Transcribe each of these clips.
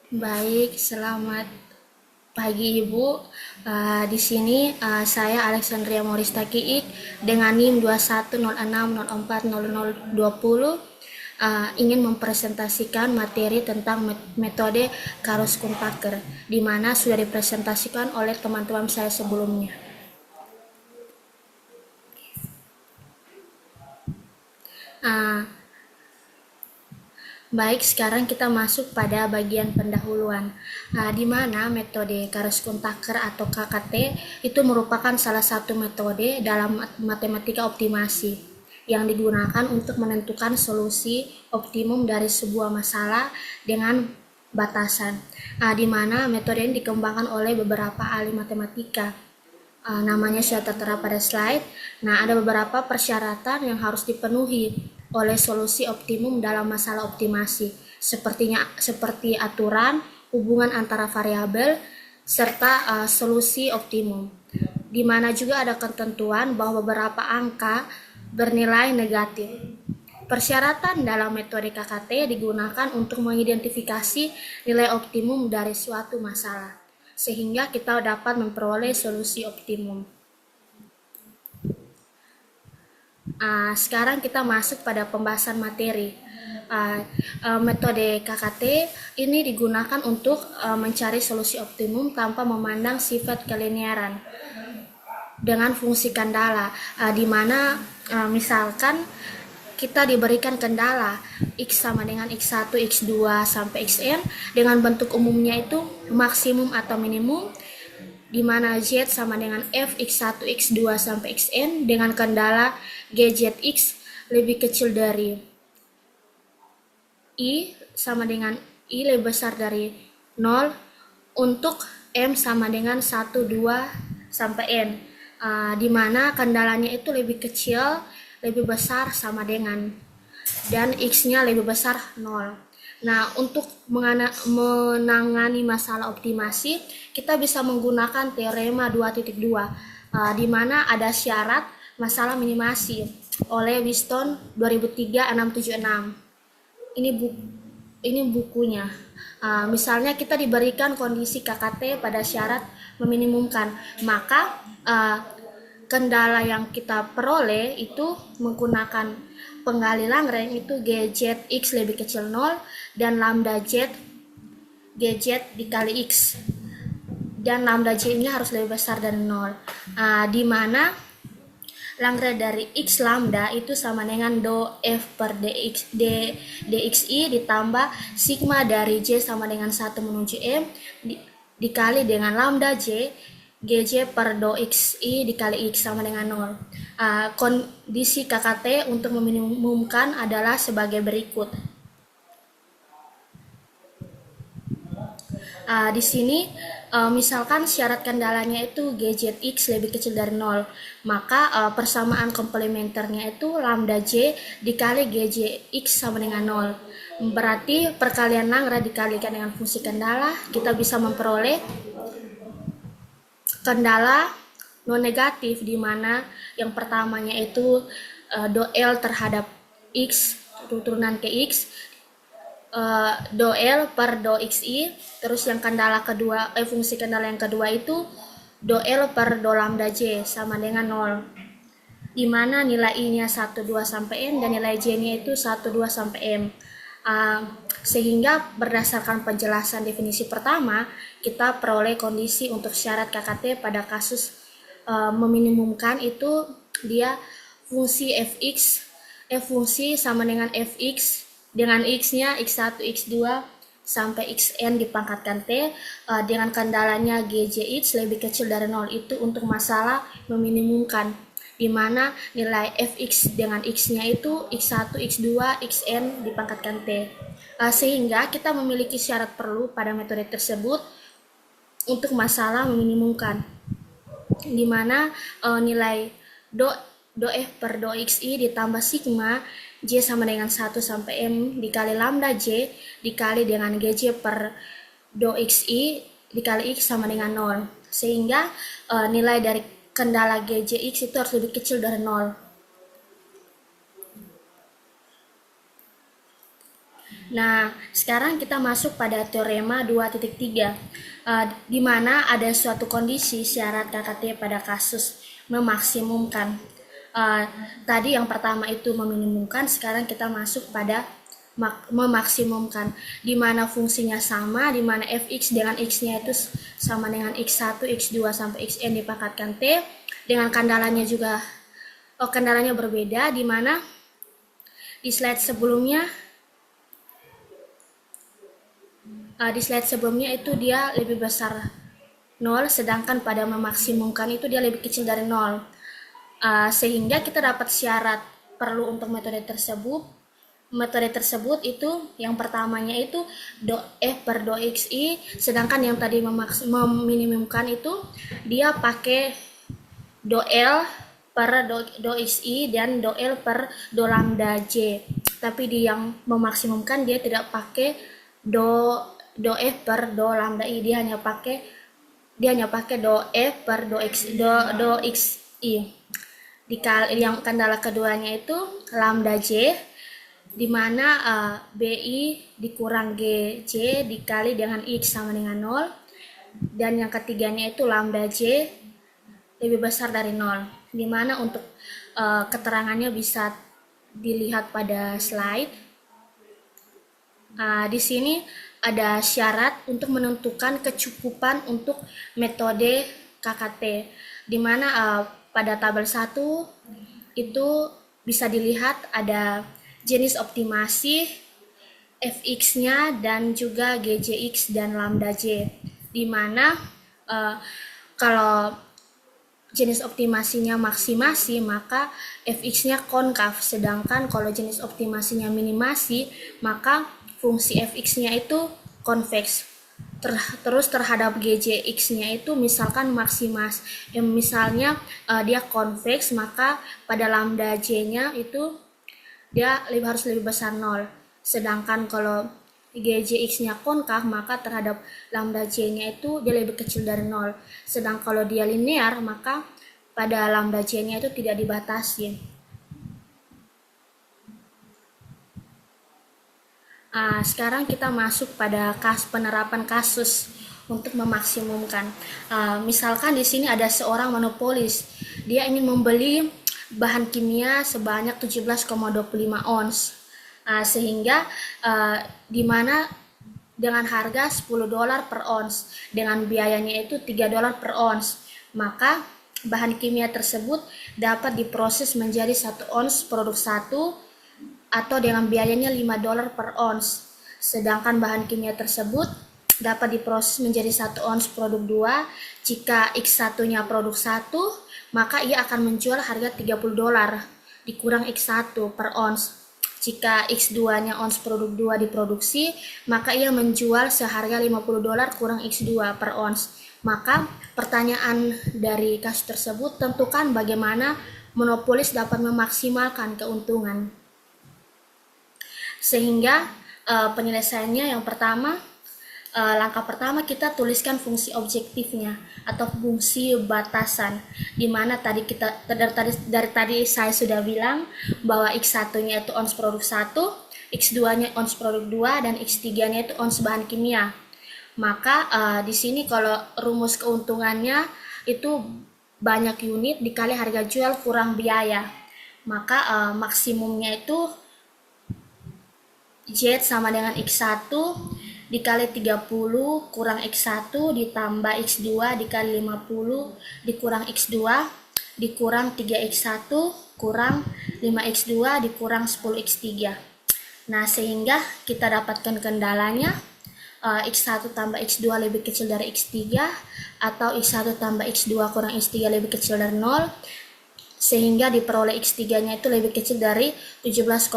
Baik, selamat pagi Ibu. Di sini saya Alexandria Morista Kiik dengan NIM 2106040020 ingin mempresentasikan materi tentang metode Karus-Kumpacker, di mana sudah dipresentasikan oleh teman-teman saya sebelumnya. Uh, Baik, sekarang kita masuk pada bagian pendahuluan, di mana metode Karus-Kumpacker atau KKT itu merupakan salah satu metode dalam matematika optimasi yang digunakan untuk menentukan solusi optimum dari sebuah masalah dengan batasan, di mana metode ini dikembangkan oleh beberapa ahli matematika. Namanya sudah tertera pada slide. Nah, ada beberapa persyaratan yang harus dipenuhi oleh solusi optimum dalam masalah optimasi, seperti aturan, hubungan antara variabel, serta solusi optimum. Di mana juga ada ketentuan bahwa beberapa angka bernilai negatif. Persyaratan dalam metode KKT digunakan untuk mengidentifikasi nilai optimum dari suatu masalah, sehingga kita dapat memperoleh solusi optimum. Sekarang kita masuk pada pembahasan materi. Metode KKT ini digunakan untuk mencari solusi optimum tanpa memandang sifat kelinearan dengan fungsi kendala, di mana misalkan kita diberikan kendala X sama dengan X1, X2 sampai Xn dengan bentuk umumnya itu maksimum atau minimum, di mana Z sama dengan F X1, X2 sampai Xn dengan kendala GZX lebih kecil dari I sama dengan I lebih besar dari 0 untuk M sama dengan 1, 2 sampai N, di mana kendalanya itu lebih kecil, lebih besar sama dengan, dan X-nya lebih besar 0. Nah, untuk menangani masalah optimasi, kita bisa menggunakan teorema 2.2, di mana ada syarat masalah minimasi oleh Whiston 2003-676. Ini bukunya. Misalnya kita diberikan kondisi KKT pada syarat meminimumkan, maka kendala yang kita peroleh itu menggunakan penggali Lagrange itu GZX lebih kecil 0 dan lambda Z GZ dikali X, dan lambda J nya harus lebih besar dari 0, di mana Lagrange dari X lambda itu sama dengan do F per dxi ditambah sigma dari J sama dengan 1 menuju M dikali dengan lambda J GJ per do XI dikali X sama dengan 0. Kondisi KKT untuk meminimumkan adalah sebagai berikut. Di sini misalkan syarat kendalanya itu GZX lebih kecil dari 0, maka persamaan komplementernya itu lambda J dikali GZX sama dengan 0. Berarti perkalian Lagrange dikalikan dengan fungsi kendala, kita bisa memperoleh kendala non negatif, di mana yang pertamanya itu do L terhadap X turunan ke X, do L per do XI, terus yang kendala kedua fungsi kendala yang kedua itu do L per do lambda J sama dengan 0, di mana nilai I-nya 1, 2 sampai N dan nilai J-nya itu 1, 2 sampai M. Sehingga berdasarkan penjelasan definisi pertama, kita peroleh kondisi untuk syarat KKT pada kasus meminimumkan itu dia fungsi f fungsi sama dengan fx dengan x-nya x1, x2 sampai xn dipangkatkan t, dengan kendalanya GJX lebih kecil dari 0, itu untuk masalah meminimumkan, di mana nilai fx dengan x-nya itu x1, x2, xn dipangkatkan t. Sehingga kita memiliki syarat perlu pada metode tersebut untuk masalah meminimumkan, di mana nilai do F per do XI ditambah sigma J sama dengan 1 sampai M dikali lambda J dikali dengan GJ per do XI dikali X sama dengan 0, sehingga nilai dari kendala GJX itu harus lebih kecil dari 0. Nah, sekarang kita masuk pada teorema 2.3, di mana ada suatu kondisi syarat KKT pada kasus memaksimumkan. Tadi yang pertama itu meminimumkan, sekarang kita masuk pada memaksimumkan, di mana fungsinya sama, di mana fx dengan x-nya itu sama dengan x1, x2 sampai xn dipangkatkan t, dengan kendalanya juga kendalanya berbeda, di mana di slide sebelumnya itu dia lebih besar 0, sedangkan pada memaksimumkan itu dia lebih kecil dari 0. Sehingga kita dapat syarat perlu untuk metode tersebut. Metode tersebut itu yang pertamanya itu do f per do xi, sedangkan yang tadi meminimumkan itu dia pakai do L per do xi dan do L per do lambda j. Tapi di yang memaksimumkan dia tidak pakai do f per do lambda i, dia hanya pakai do f per do xi. Yang kendala keduanya itu lambda j, di mana bi dikurang gj dikali dengan x sama dengan 0, dan yang ketiganya itu lambda j lebih besar dari 0, di mana untuk keterangannya bisa dilihat pada slide. Di sini ada syarat untuk menentukan kecukupan untuk metode KKT, di mana pada tabel 1 itu bisa dilihat ada jenis optimasi, fx-nya, dan juga gjx dan lambda j, di mana kalau jenis optimasinya maksimasi maka fx-nya konkav, sedangkan kalau jenis optimasinya minimasi maka fungsi fx-nya itu konveks. Terus terhadap gjx-nya itu misalkan misalnya dia konveks, maka pada lambda j-nya itu dia harus lebih besar 0. Sedangkan kalau gjx-nya konkav, maka terhadap lambda j-nya itu dia lebih kecil dari 0. Sedang kalau dia linear, maka pada lambda j-nya itu tidak dibatasi. Sekarang kita masuk pada penerapan kasus untuk memaksimumkan. Misalkan di sini ada seorang monopolis, dia ingin membeli bahan kimia sebanyak 17,25 ons, sehingga di mana dengan harga $10 per ons, dengan biayanya itu $3 per ons, maka bahan kimia tersebut dapat diproses menjadi 1 ons produk 1 atau dengan biayanya $5 per ons. Sedangkan bahan kimia tersebut dapat diproses menjadi 1 ons produk 2 jika X1-nya produk 1, maka ia akan menjual harga $30 dikurang X1 per ons. Jika X2-nya ons produk 2 diproduksi, maka ia menjual seharga $50 kurang X2 per ons. Maka pertanyaan dari kasus tersebut, tentukan bagaimana monopolis dapat memaksimalkan keuntungan. Sehingga penyelesaiannya yang pertama, langkah pertama kita tuliskan fungsi objektifnya atau fungsi batasan, di mana dari tadi saya sudah bilang bahwa X1-nya itu ons produk 1, X2-nya ons produk 2, dan X3-nya itu ons bahan kimia. Maka di sini kalau rumus keuntungannya itu banyak unit dikali harga jual kurang biaya, maka maksimumnya itu Z sama dengan X1 dikali 30 kurang X1 ditambah X2 dikali 50 dikurang X2 dikurang 3X1 kurang 5X2 dikurang 10X3. Nah, sehingga kita dapatkan kendalanya X1 tambah X2 lebih kecil dari X3 atau X1 tambah X2 kurang X3 lebih kecil dari 0, sehingga diperoleh X3-nya itu lebih kecil dari 17,25,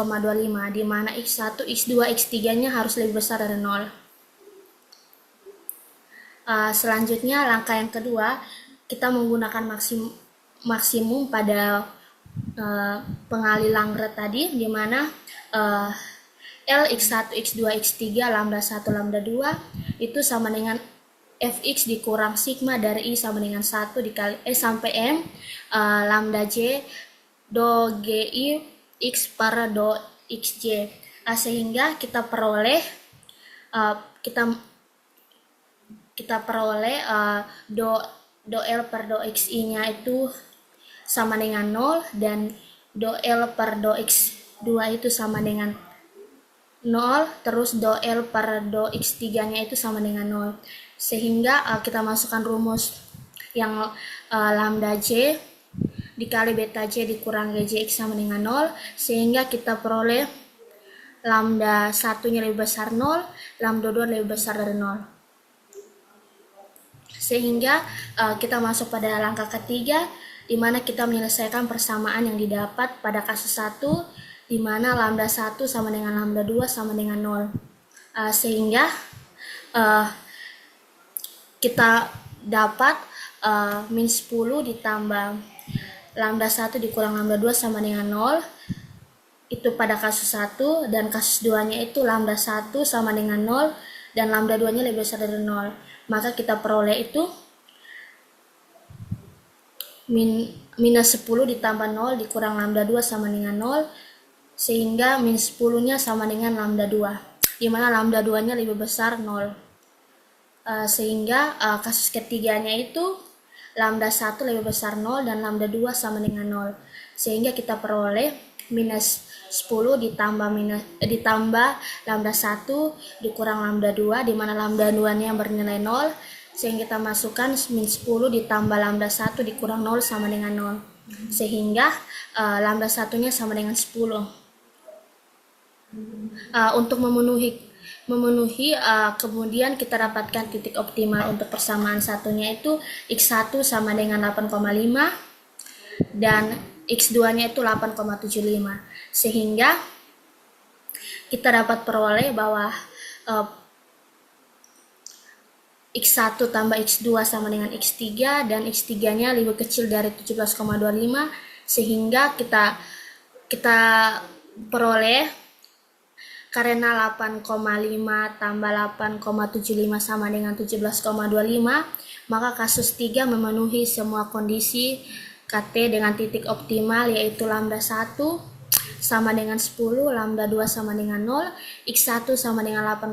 di mana X1, X2, X3-nya harus lebih besar dari 0. Selanjutnya langkah yang kedua, kita menggunakan maksimum pada pengali Langre tadi, di mana L X1, X2, X3, lambda 1, lambda 2 itu sama dengan Fx dikurang sigma dari I sama dengan 1 dikali sampai M lambda J do GI X per do XJ. Sehingga kita peroleh uh, kita kita peroleh do L per do XI-nya itu sama dengan 0 dan do L per do X2 itu sama dengan 0, terus do L per do X3-nya itu sama dengan 0. Sehingga kita masukkan rumus yang lambda J dikali beta J dikurang GJX sama dengan 0, sehingga kita peroleh lambda 1-nya lebih besar 0, lambda 2 lebih besar dari 0. Sehingga kita masuk pada langkah ketiga, di mana kita menyelesaikan persamaan yang didapat pada kasus 1, di mana lambda 1 sama dengan lambda 2 sama dengan 0. Sehingga kita dapat min 10 ditambah lambda 1 dikurang lambda 2 sama dengan 0, itu pada kasus 1, dan kasus 2-nya itu lambda 1 sama dengan 0 dan lambda 2-nya lebih besar dari 0. Maka kita peroleh itu minus 10 ditambah 0 dikurang lambda 2 sama dengan 0, sehingga min 10-nya sama dengan lambda 2, di mana lambda 2-nya lebih besar 0. Sehingga kasus ketiganya itu lambda 1 lebih besar 0 dan lambda 2 sama dengan 0. Sehingga kita peroleh minus 10 ditambah lambda 1 dikurang lambda 2, di mana lambda 2-nya bernilai 0. Sehingga kita masukkan min 10 ditambah lambda 1 dikurang 0 sama dengan 0. Sehingga lambda 1-nya sama dengan 10. Untuk memenuhi kemudian kita dapatkan titik optimal untuk persamaan satunya itu X1 sama dengan 8,5 dan X2-nya itu 8,75. Sehingga kita dapat peroleh bahwa X1 tambah X2 sama dengan X3 dan X3-nya lebih kecil dari 17,25, sehingga kita peroleh karena 8,5 tambah 8,75 sama dengan 17,25, maka kasus 3 memenuhi semua kondisi KT dengan titik optimal, yaitu lambda 1 sama dengan 10, lambda 2 sama dengan 0, X1 sama dengan 8,5,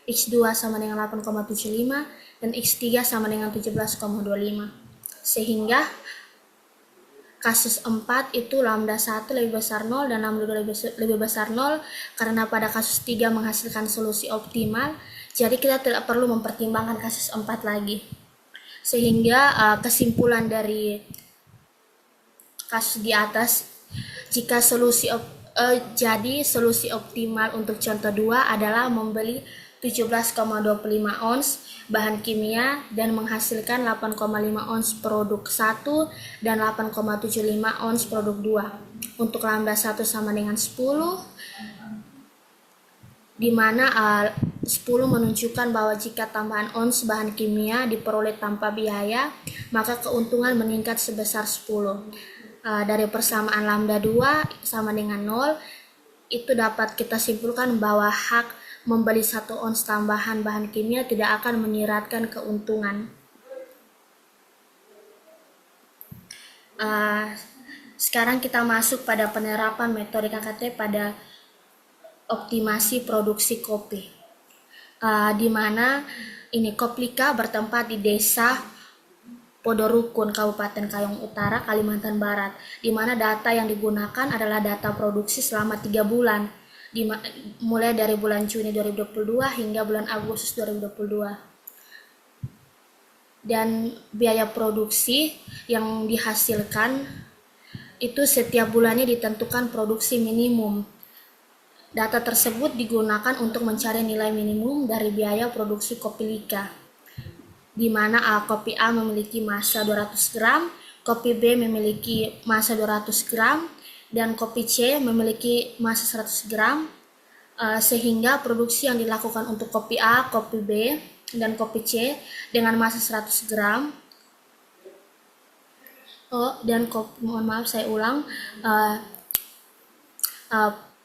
X2 sama dengan 8,75, dan X3 sama dengan 17,25. Sehingga kasus 4 itu lambda 1 lebih besar 0 dan lambda 2 lebih besar 0, karena pada kasus 3 menghasilkan solusi optimal, jadi kita tidak perlu mempertimbangkan kasus 4 lagi. Sehingga kesimpulan dari kasus di atas, jika solusi optimal untuk contoh 2 adalah membeli 17,25 ons bahan kimia dan menghasilkan 8,5 ons produk 1 dan 8,75 ons produk 2. Untuk lambda 1 sama dengan 10, di mana 10 menunjukkan bahwa jika tambahan ons bahan kimia diperoleh tanpa biaya, maka keuntungan meningkat sebesar 10. Dari persamaan lambda 2 sama dengan 0, itu dapat kita simpulkan bahwa hak membeli 1 ons tambahan bahan kimia tidak akan menyiratkan keuntungan. Sekarang kita masuk pada penerapan metode KKT pada optimasi produksi kopi, di mana ini Koplika bertempat di desa Podorukun, Kabupaten Kayong Utara, Kalimantan Barat, di mana data yang digunakan adalah data produksi selama 3 bulan, mulai dari bulan Juni 2022 hingga bulan Agustus 2022. Dan biaya produksi yang dihasilkan itu setiap bulannya ditentukan produksi minimum. Data tersebut digunakan untuk mencari nilai minimum dari biaya produksi Koplika, di mana kopi A memiliki massa 200 gram, kopi B memiliki massa 200 gram, dan kopi C memiliki massa 100 gram, sehingga produksi yang dilakukan untuk kopi A, kopi B, dan kopi C dengan massa 100 gram,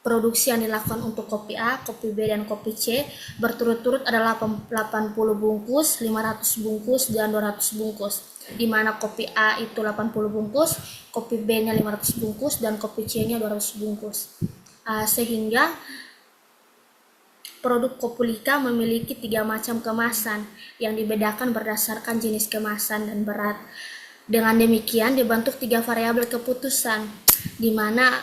produksi yang dilakukan untuk kopi A, kopi B, dan kopi C berturut-turut adalah 80 bungkus, 500 bungkus, dan 200 bungkus, di mana kopi A itu 80 bungkus, kopi B-nya 500 bungkus, dan kopi C-nya 200 bungkus. Sehingga produk Kopulika memiliki 3 macam kemasan yang dibedakan berdasarkan jenis kemasan dan berat. Dengan demikian dibentuk 3 variabel keputusan, di mana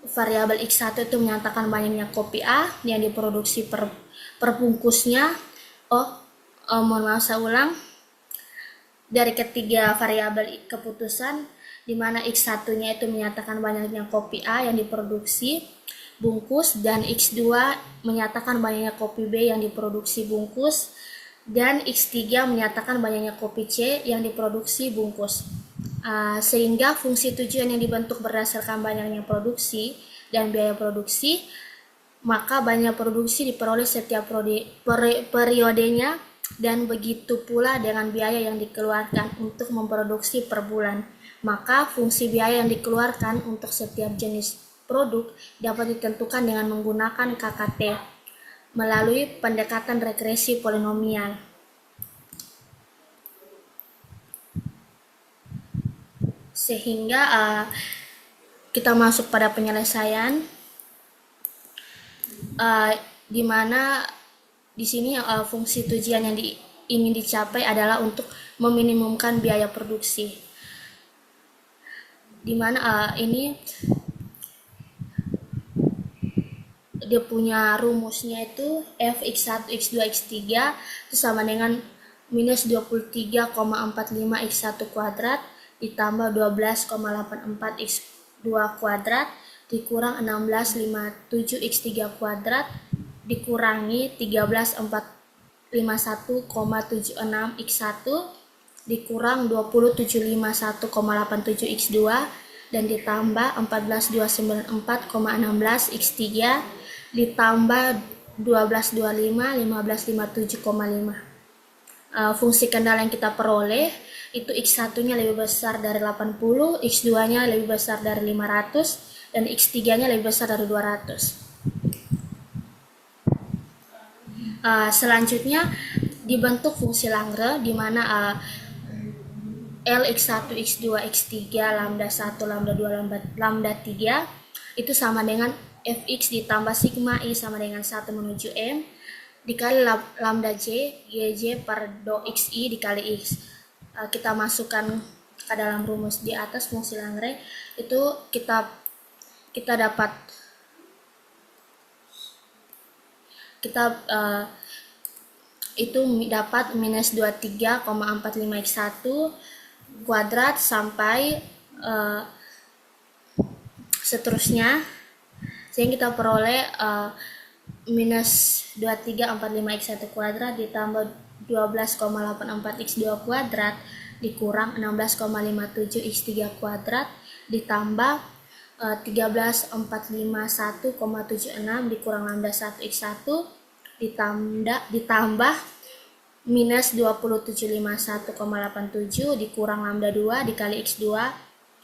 variabel X1 itu menyatakan banyaknya kopi A yang diproduksi per bungkusnya. Mohon maaf, saya ulang. Dari ketiga variabel keputusan, di mana X1-nya itu menyatakan banyaknya kopi A yang diproduksi bungkus, dan X2 menyatakan banyaknya kopi B yang diproduksi bungkus, dan X3 menyatakan banyaknya kopi C yang diproduksi bungkus. Sehingga fungsi tujuan yang dibentuk berdasarkan banyaknya produksi dan biaya produksi, maka banyak produksi diperoleh setiap periodenya, dan begitu pula dengan biaya yang dikeluarkan untuk memproduksi per bulan. Maka fungsi biaya yang dikeluarkan untuk setiap jenis produk dapat ditentukan dengan menggunakan KKT melalui pendekatan regresi polinomial. Sehingga kita masuk pada penyelesaian, di mana di sini fungsi tujuan yang ingin dicapai adalah untuk meminimumkan biaya produksi, di mana ini dia punya rumusnya itu Fx1, x2, x3 itu sama dengan minus 23,45 x1 kuadrat ditambah 12,84 x2 kuadrat dikurang 16,57 x3 kuadrat dikurangi 13,451,76 x1 dikurang 20,751,87 x2 dan ditambah 14,294,16 x3 ditambah 12,25 15,57,5. Fungsi kendala yang kita peroleh itu X1-nya lebih besar dari 80, X2-nya lebih besar dari 500, dan X3-nya lebih besar dari 200. Selanjutnya dibentuk fungsi Langre, di mana Lx1, x2, x3, lambda 1, lambda 2, lambda 3 itu sama dengan Fx ditambah sigma I sama dengan 1 menuju M dikali lambda J, Gj per do Xi dikali X. Kita masukkan ke dalam rumus di atas fungsi Langre, itu kita dapat itu dapat minus 23,45 X1 kuadrat sampai seterusnya, sehingga kita peroleh minus 23,45 X1 kuadrat ditambah 12,84 X2 kuadrat dikurang 16,57 X3 kuadrat ditambah 13,451,76 dikurang lambda 1 X1 ditambah minus 27,51,87 dikurang lambda 2 dikali X2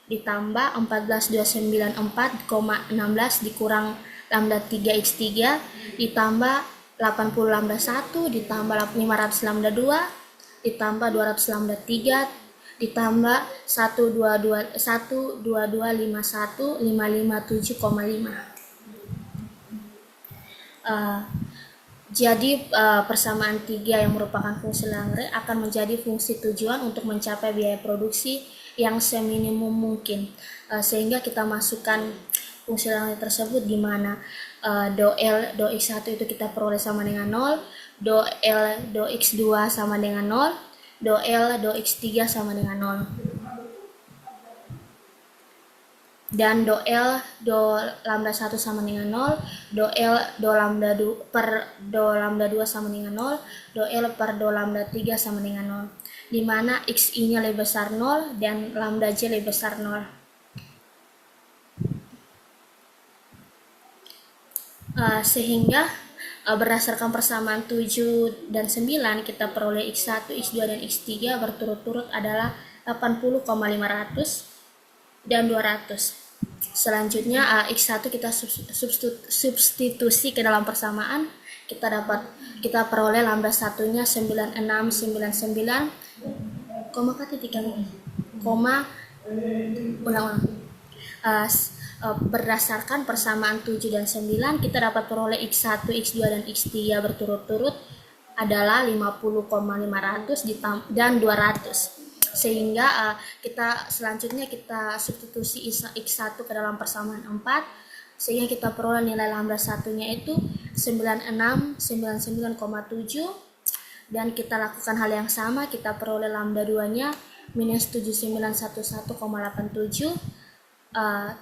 ditambah 14,294,16 dikurang lambda 3 X3 ditambah 80 lambda 1 ditambah 500 lambda 2 ditambah 200 lambda 3 ditambah 122,122,557,5. Jadi persamaan 3 yang merupakan fungsi Langre akan menjadi fungsi tujuan untuk mencapai biaya produksi yang seminimum mungkin, sehingga kita masukkan fungsi Langre tersebut, di mana do L do X1 itu kita peroleh sama dengan 0, do L do X2 sama dengan 0, do L do X3 sama dengan 0, dan do L do lambda 1 sama dengan 0, do L do lambda 2 per do lambda 2 sama dengan 0, do L per do lambda 3 sama dengan 0, di mana Xi-nya lebih besar 0 dan lambda J lebih besar 0. Sehingga berdasarkan persamaan 7 dan 9 kita peroleh X1, X2, dan X3 berturut-turut adalah 80,500 dan 200. Selanjutnya X1 kita substitusi ke dalam persamaan, kita peroleh lambda satunya 9699, koma ulang-ulang berdasarkan persamaan 7 dan 9 kita dapat peroleh X1, X2 dan X3 berturut-turut adalah 50,500 dan 200. Sehingga kita selanjutnya kita substitusi X1 ke dalam persamaan 4, sehingga kita peroleh nilai lambda satunya itu 9699,7, dan kita lakukan hal yang sama, kita peroleh lambda 2-nya minus 7911,87.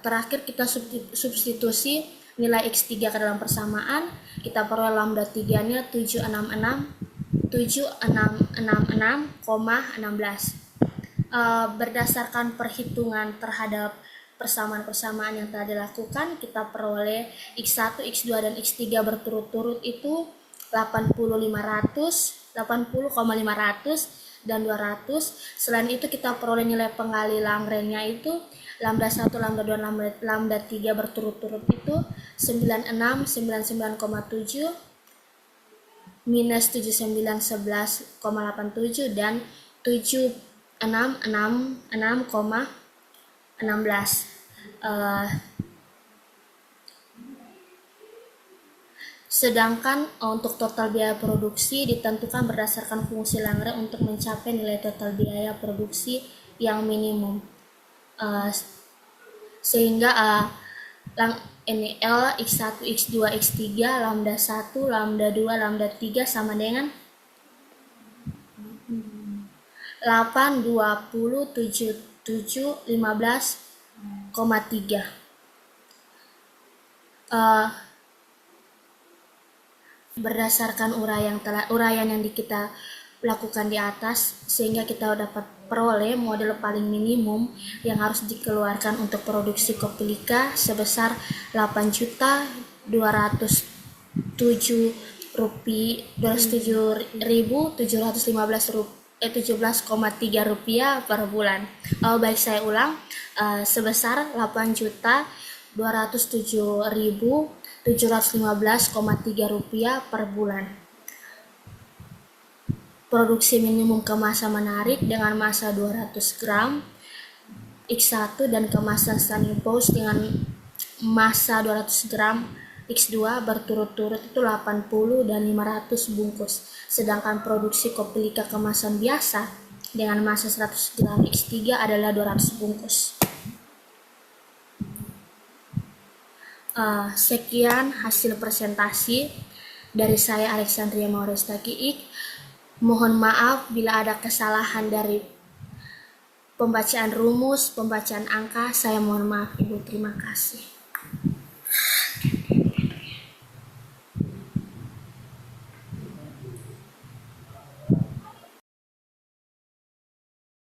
Terakhir kita substitusi nilai X3 ke dalam persamaan, kita peroleh lambda 3-nya 7666,16. Berdasarkan perhitungan terhadap persamaan-persamaan yang telah dilakukan, kita peroleh X1, X2 dan X3 berturut-turut itu 80,500 dan 200. Selain itu kita peroleh nilai penggali Lagrange-nya itu lambda 1, lambda 2, lambda 3 berturut-turut itu 9699,7 minus 7911,87 dan 7666,16. Sedangkan untuk total biaya produksi ditentukan berdasarkan fungsi Lagrange untuk mencapai nilai total biaya produksi yang minimum. Sehingga ini L, X1, X2, X3, lambda 1, lambda 2, lambda 3 sama dengan 8, 20, 7, 15,3. Berdasarkan uraian yang kita lakukan di atas, sehingga kita dapat peroleh model paling minimum yang harus dikeluarkan untuk produksi kopelika sebesar 8.207.715 rupiah per bulan. Baik, saya ulang, sebesar 8.207.715,3 rupiah per bulan. Produksi minimum kemasan menarik dengan massa 200 gram X1 dan kemasan standing pouch dengan massa 200 gram X2 berturut-turut itu 80 dan 500 bungkus. Sedangkan produksi kopelika kemasan biasa dengan massa 100 gram X3 adalah 200 bungkus. Sekian hasil presentasi dari saya, Alexandria Maurestaki. Mohon maaf bila ada kesalahan dari pembacaan rumus, pembacaan angka. Saya mohon maaf, Ibu. Terima kasih.